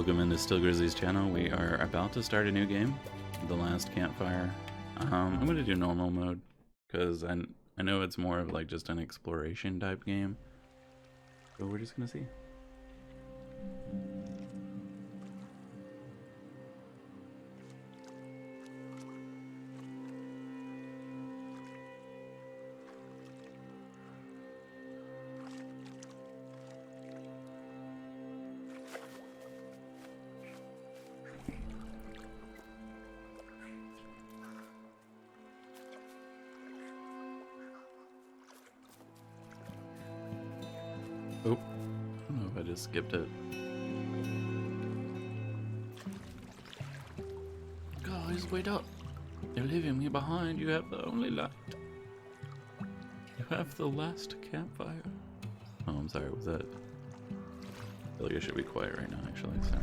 welcome into Still Grizzly's channel. We are about to start a new game, the last Campfire. I'm going to do normal mode, because I know it's more of like just an exploration type game. So we're just going to see. Oh, I don't know if I just skipped it. Guys, wait up. You're leaving me behind. You have the only light. You have the last campfire. Oh, I'm sorry, was that? I feel like I should be quiet right now, actually. Sorry.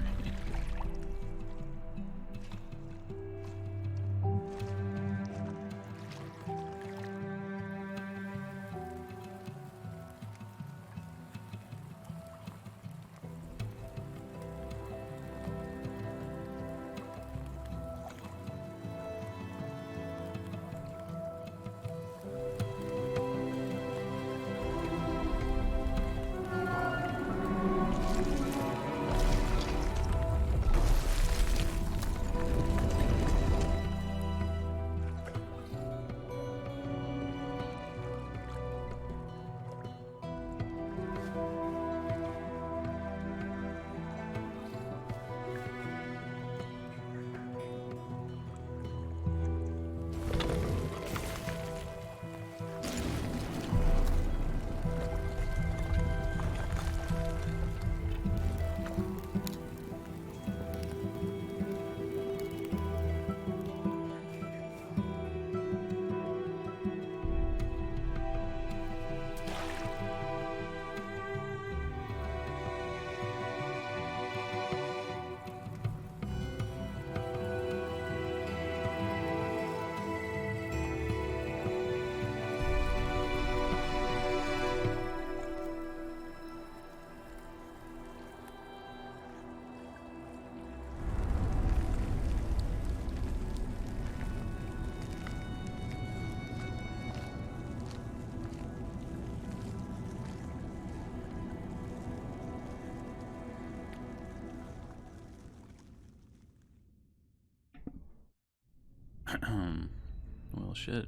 Well, shit.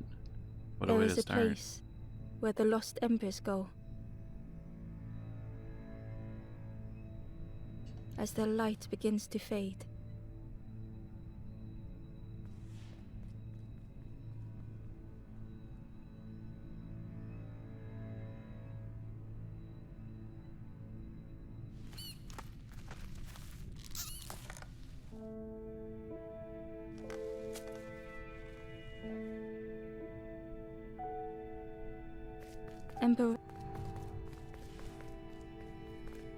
What a way to start. There is a place where the lost embers go. As their light begins to fade. Ember.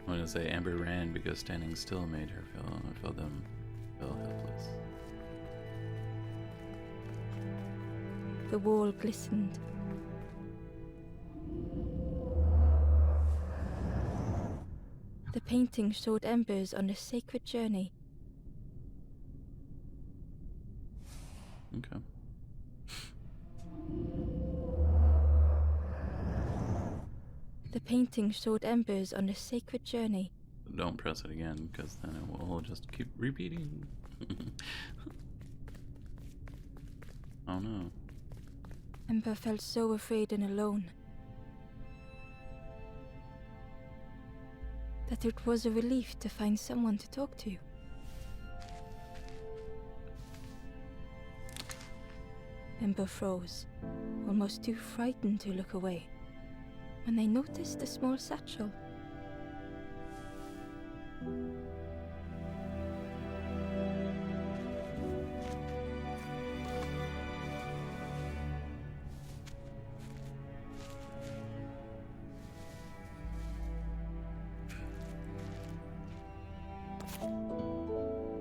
I'm gonna say Amber ran because standing still made her feel helpless. The wall glistened. The painting showed embers on a sacred journey. Okay. The painting showed embers on a sacred journey. Don't press it again, because then it will just keep repeating. Oh no. Ember felt so afraid and alone that it was a relief to find someone to talk to. Ember froze, almost too frightened to look away, when they noticed a small satchel.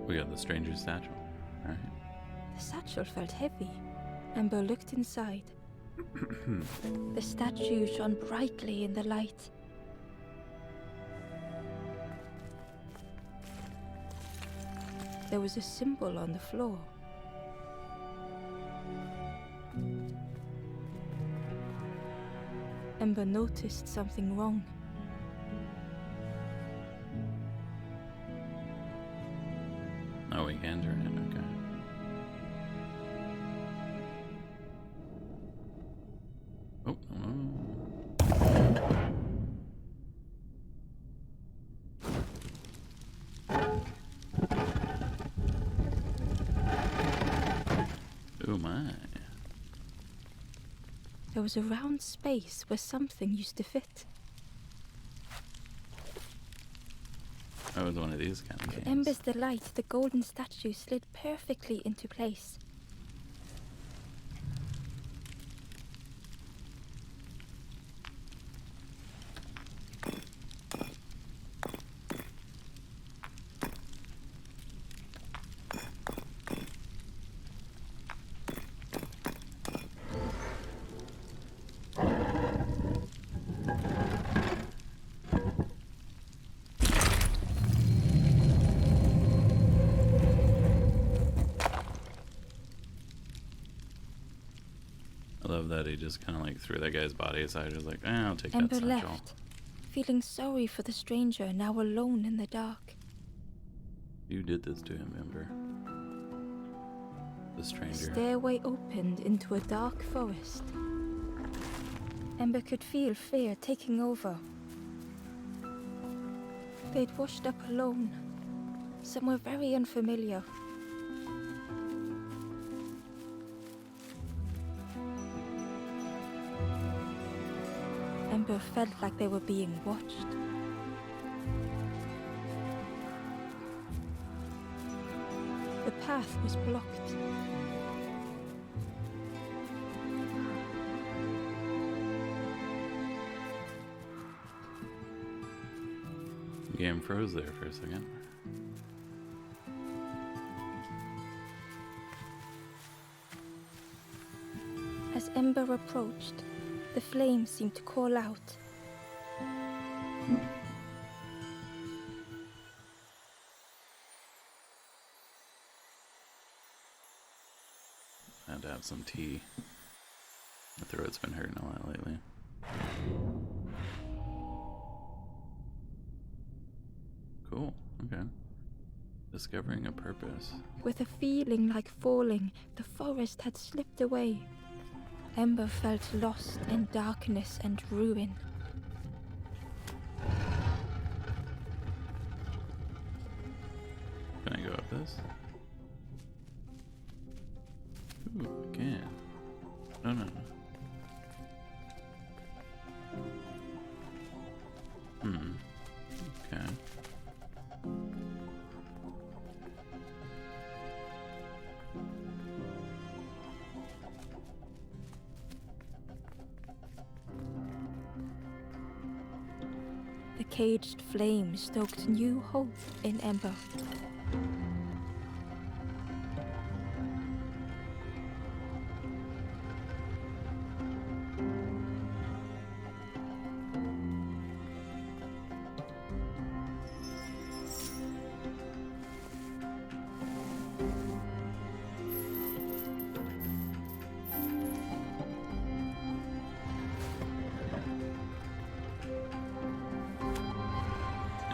We got the stranger's satchel. Alright. The satchel felt heavy. Ember looked inside. The statue shone brightly in the light. there was a symbol on the floor. Ember noticed something wrong. Oh, we can turn it, okay. Oh, oh my. There was a round space where something used to fit. Oh, it's one of these kind of To games. Ember's delight, the golden statue slid perfectly into place. I love that he just kind of like threw that guy's body aside. He was like, I'll take Ember that satchel. left, feeling sorry for the stranger now alone in the dark. You did this to him, Ember. The The stranger. stairway opened into a dark forest. Ember could feel fear taking over. They'd washed up alone, somewhere very unfamiliar. Ember felt like they were being watched. The path was blocked. The game froze there for a second. As Ember approached, the flames seemed to call out. I had to have some tea. My throat's been hurting a lot lately. Cool, okay. Discovering a purpose. With a feeling like falling, the forest had slipped away. Ember felt lost in darkness and ruin. Can I go up this? Ooh, I can. No, no, no. Okay. The caged flame stoked new hope in Ember.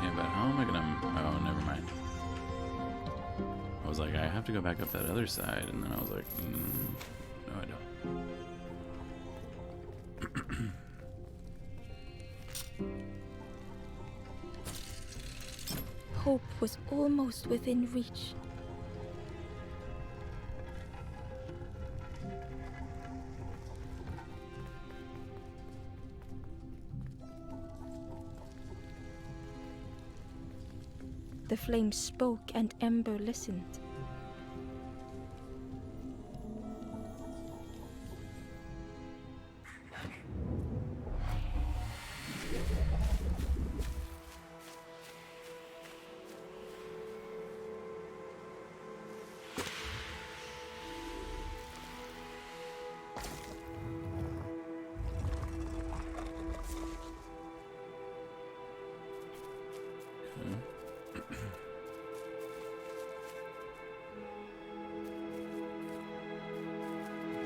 Yeah, but how am I gonna... Oh, never mind. I was like, I have to go back up that other side, and then I was like, no, I don't. Hope was almost within reach. The flame spoke and Ember listened.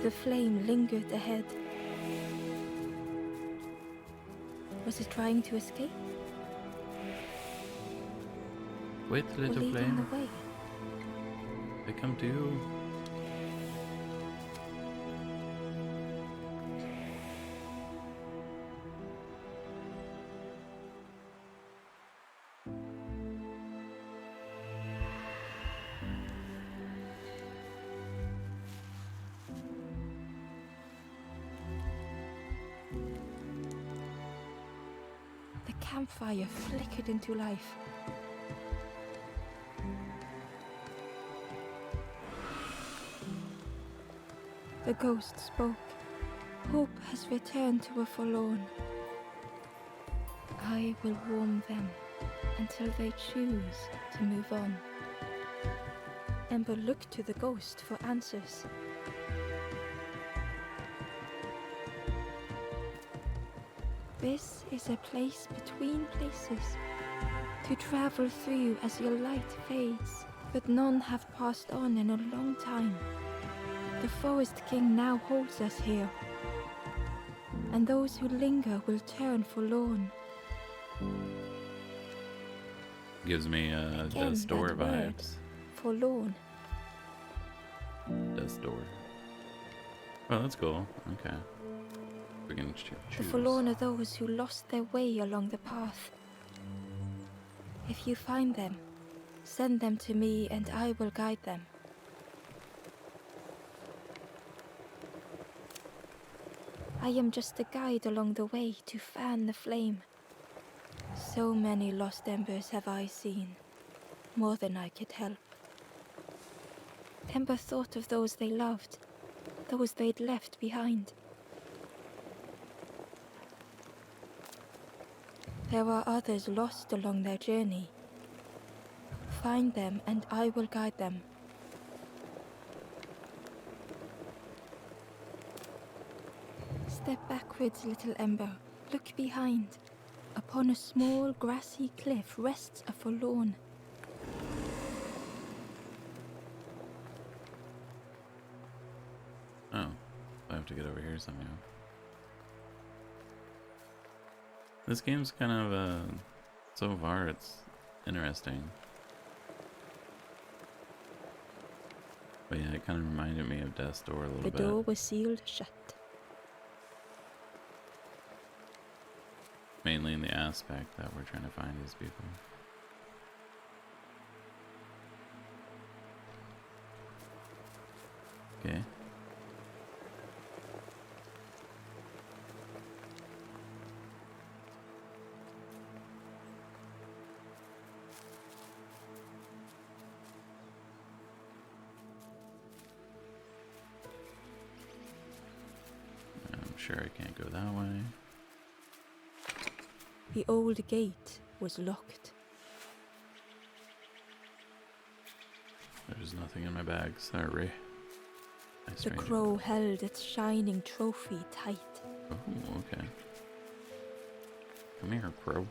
the flame lingered ahead. Was it trying to escape? Wait, Or little leading flame. the way? They come to you. The campfire flickered into life. The ghost spoke. Hope has returned to a forlorn. I will warm them until they choose to move on. Ember looked to the ghost for answers. This is a place between places to travel through as your light fades, but none have passed on in a long time. The Forest King now holds us here, and those who linger will turn forlorn. Gives me Again, Death's Door that word. vibes. Forlorn. Death's Door. Oh, that's cool. Okay. We can choose. The forlorn are those who lost their way along the path. If you find them, send them to me and I will guide them. I am just a guide along the way to fan the flame. So many lost embers have I seen, more than I could help. Ember thought of those they loved, those they'd left behind. There are others lost along their journey. Find them and I will guide them. Step backwards, little Ember. Look behind. Upon a small grassy cliff rests a forlorn. Oh, I have to get over here somehow. This game's kind of, so far it's interesting. But yeah, it kind of reminded me of Death's Door a little The bit. door was sealed shut. Mainly in the aspect that we're trying to find these people. Okay. I'm sure I can't go that way. The old gate was locked. There's nothing in my bag, sorry. The crow held its shining trophy tight. Oh, okay. Come here, crow.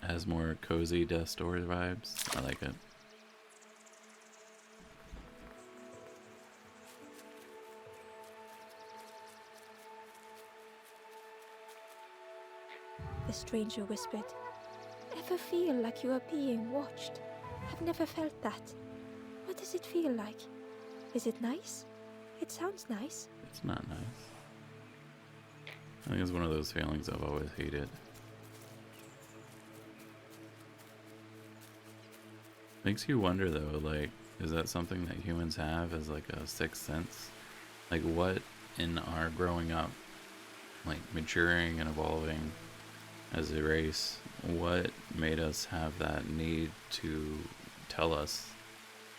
Has more cozy Death's Door vibes. I like it. The stranger whispered. Ever feel like you are being watched? I've never felt that. What does it feel like? Is it nice? It sounds nice. It's not nice. I think it's one of those feelings I've always hated. Makes you wonder though, like, is that something that humans have as like a sixth sense? Like what in our growing up, like maturing and evolving as a race, what made us have that need to tell us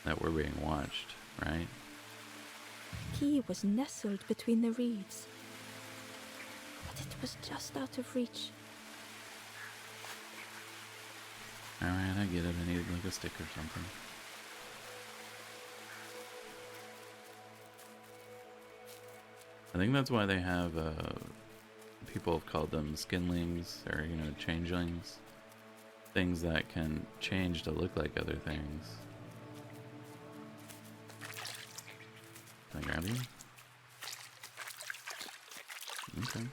that we're being watched, right? The key was nestled between the reeds, but it was just out of reach. Alright, I get it. I need like a stick or something. I think that's why they have people have called them skinlings, or, you know, changelings. Things that can change to look like other things. Can I grab you? Okay.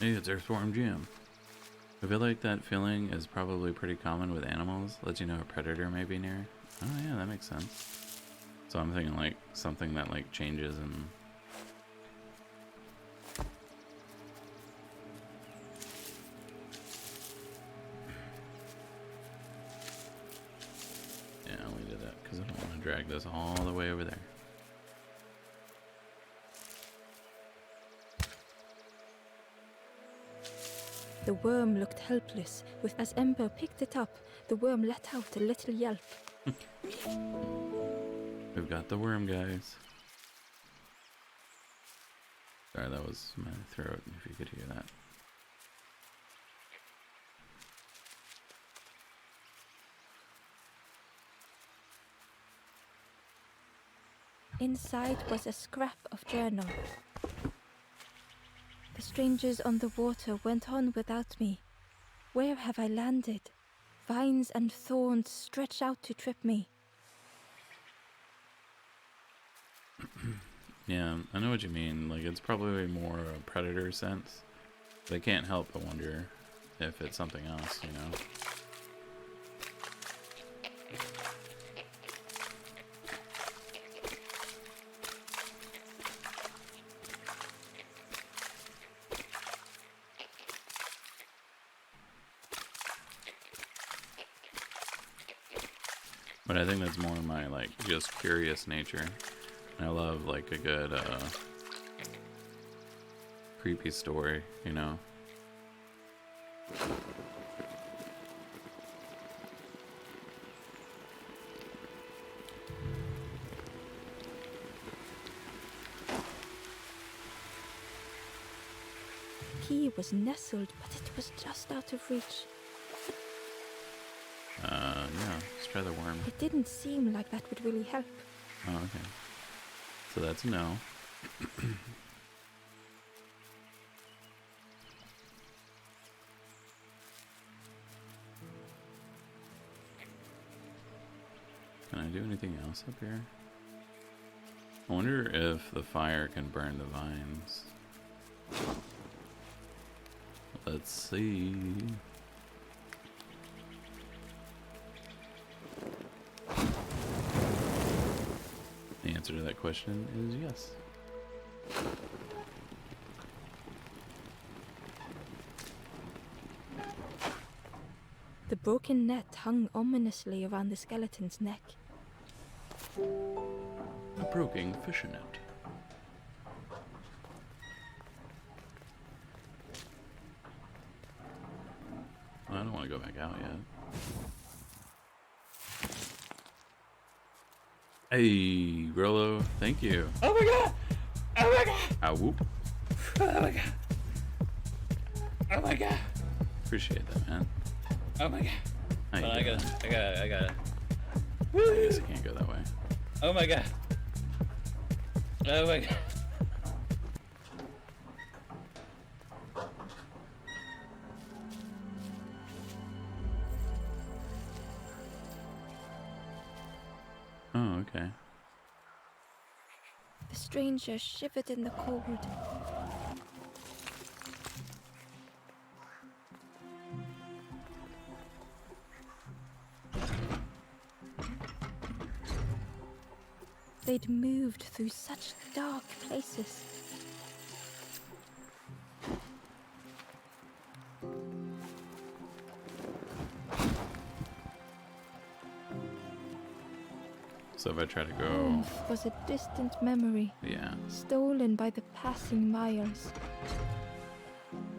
Hey, it's Earthworm Jim. I feel like that feeling is probably pretty common with animals. Lets you know a predator may be near. Oh yeah, that makes sense. So I'm thinking like something that like changes and... Yeah, I only did that because I don't want to drag this all the way over there. The worm looked helpless. As Ember picked it up, the worm let out a little yelp. We've got the worm, guys. Sorry, that was my throat, if you could hear that. Inside was a scrap of journal. The strangers on the water went on without me. Where have I landed? Vines and thorns stretch out to trip me. Yeah, I know what you mean. Like, it's probably more a predator sense. But I can't help but wonder if it's something else, you know? But I think that's more my, like, just curious nature. I love, like, a good, creepy story, you know? The key was nestled, but it was just out of reach. Yeah, let's try the worm. It didn't seem like that would really help. Oh, okay. So that's a no. Can I do anything else up here? I wonder if the fire can burn the vines. Let's see. The answer to that question is yes. The broken net hung ominously around the skeleton's neck. A broken fishing net. Well, I don't want to go back out yet. Hey, Rolo, thank you. Oh my god! Oh my god! Ah, whoop. Oh my god! Oh my god! Appreciate that, man. Oh my god! How you I doing? got it. I guess I can't go that way. Oh my god! Oh my god! Oh, okay. The stranger shivered in the cold. They'd moved through such dark places. So if I try to go... Home was a distant memory, Yeah. stolen by the passing miles.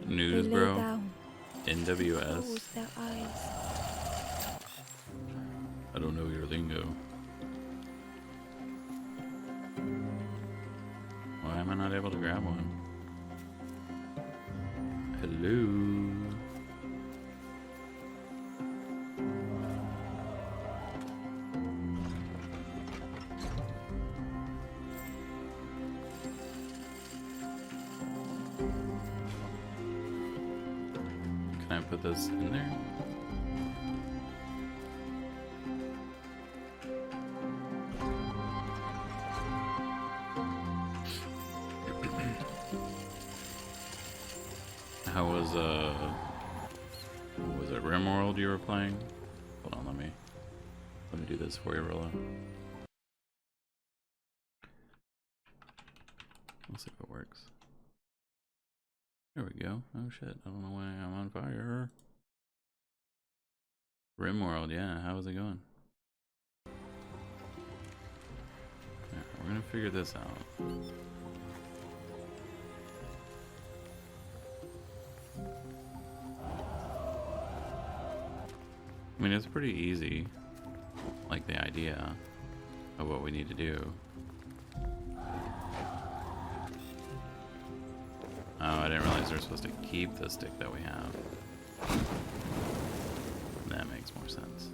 News, They lay bro. down, NWS. closed their eyes. I don't know your lingo. not able to grab one? Hello? Can I put this in there? How was what was it, RimWorld you were playing? Hold on, let me do this for you, Rilla. Let's see if it works. There we go. Oh shit, I don't know why I'm on fire. RimWorld, yeah, how is it going? Yeah, we're gonna figure this out. I mean, it's pretty easy, like the idea of what we need to do. Oh, I didn't realize we're supposed to keep the stick that we have. That makes more sense.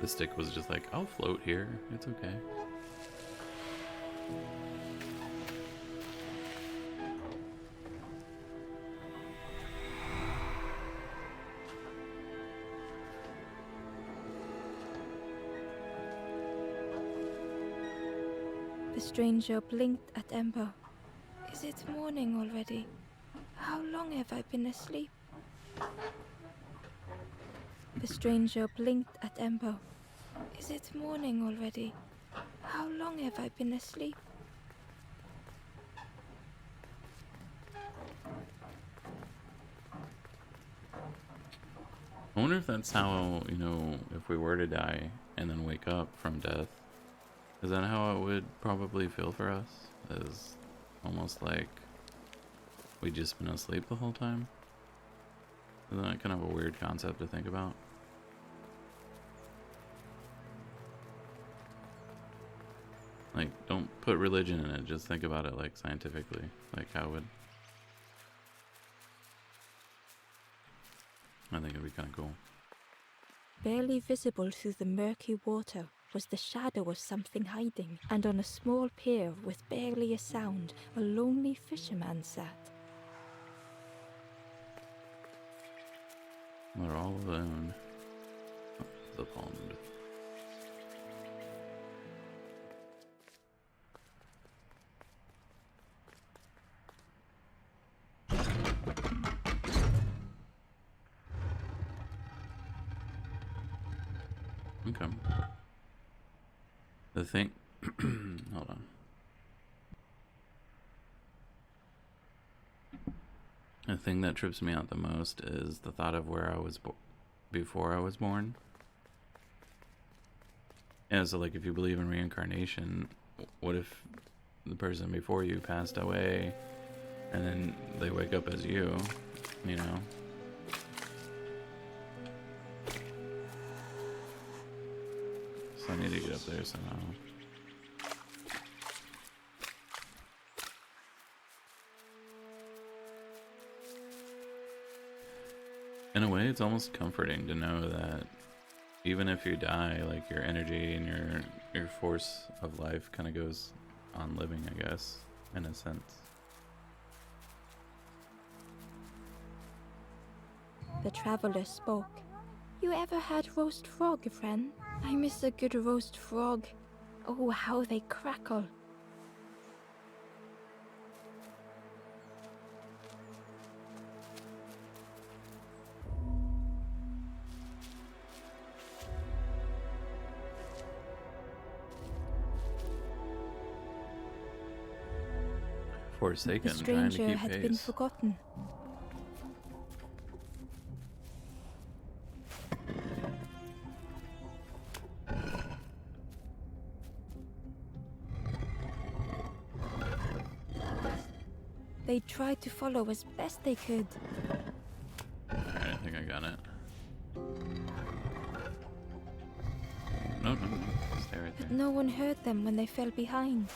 The stick was just like, I'll float here, it's okay. The stranger blinked at Ember. Is it morning already? How long have I been asleep? The stranger blinked at Ember. Is it morning already? How long have I been asleep? I wonder if that's how, you know, if we were to die and then wake up from death, is that how it would probably feel for us? Is almost like we just been asleep the whole time? Isn't that kind of a weird concept to think about? Like, don't put religion in it, just think about it like scientifically. Like, how would... I think it'd be kind of cool. Barely visible through the murky water was the shadow of something hiding, and on a small pier with barely a sound, a lonely fisherman sat. They're all alone. Oh, the pond. Okay. The thing... Hold on. The thing that trips me out the most is the thought of where I was before I was born. Yeah, so like if you believe in reincarnation, what if the person before you passed away and then they wake up as you, you know? So I need to get up there somehow. In a way, it's almost comforting to know that even if you die, like your energy and your force of life kind of goes on living, I guess, in a sense. The traveler spoke. You ever had roast frog, friend? I miss a good roast frog. Oh, how they crackle. Forsaken, The trying to stranger keep had pace. been forgotten. they tried to follow as best they could. Alright, I think I got it. No, stay right But there. no one heard them when they fell behind.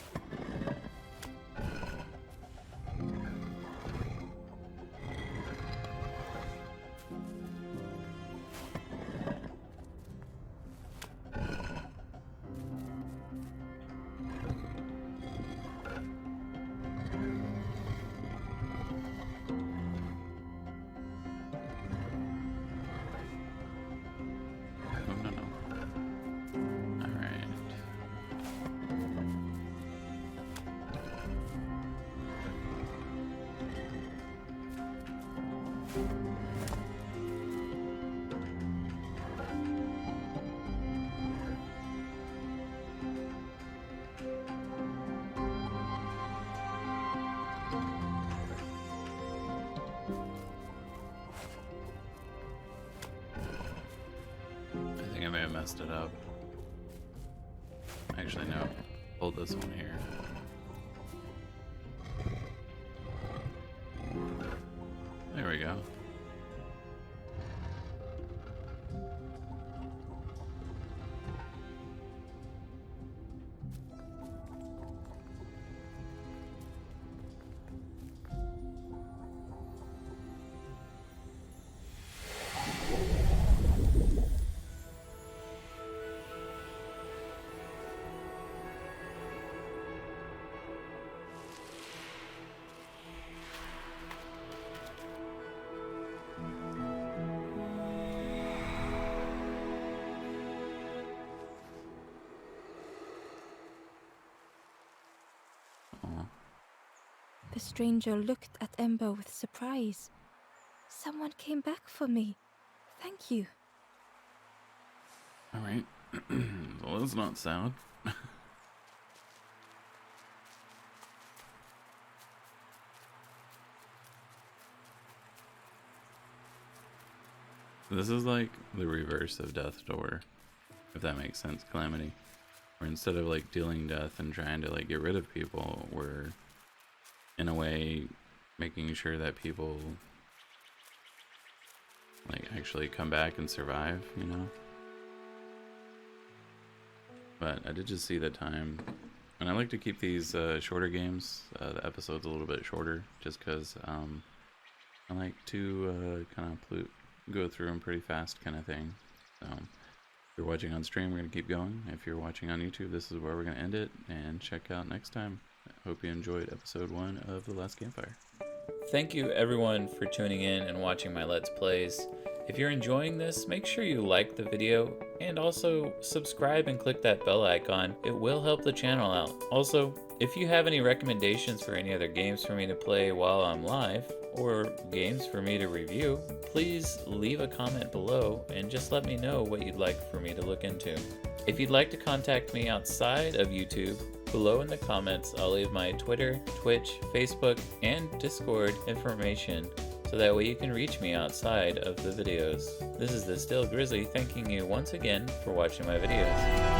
No. Alright. I think I may have messed it up. Actually, no. Hold this one here. There we go. Aw. The stranger looked at Ember with surprise. Someone came back for me. Thank you. Alright. Well, that's not sad. This is like the reverse of Death's Door, if that makes sense, Calamity. Where instead of like dealing death and trying to like get rid of people, we're in a way making sure that people like actually come back and survive, you know? But I did just see the time, and I like to keep these shorter games, the episodes a little bit shorter, just because I like to kind of go through them pretty fast kind of thing. So if you're watching on stream, we're going to keep going. If you're watching on YouTube, this is where we're going to end it, and check out next time. I hope you enjoyed episode 1 of The Last Campfire. Thank you everyone for tuning in and watching my Let's Plays. If you're enjoying this, make sure you like the video and also subscribe and click that bell icon. It will help the channel out. Also, if you have any recommendations for any other games for me to play while I'm live, or games for me to review, please leave a comment below and just let me know what you'd like for me to look into. If you'd like to contact me outside of YouTube, below in the comments I'll leave my Twitter, Twitch, Facebook, and Discord information so that way you can reach me outside of the videos. This is the Still Grizzly thanking you once again for watching my videos.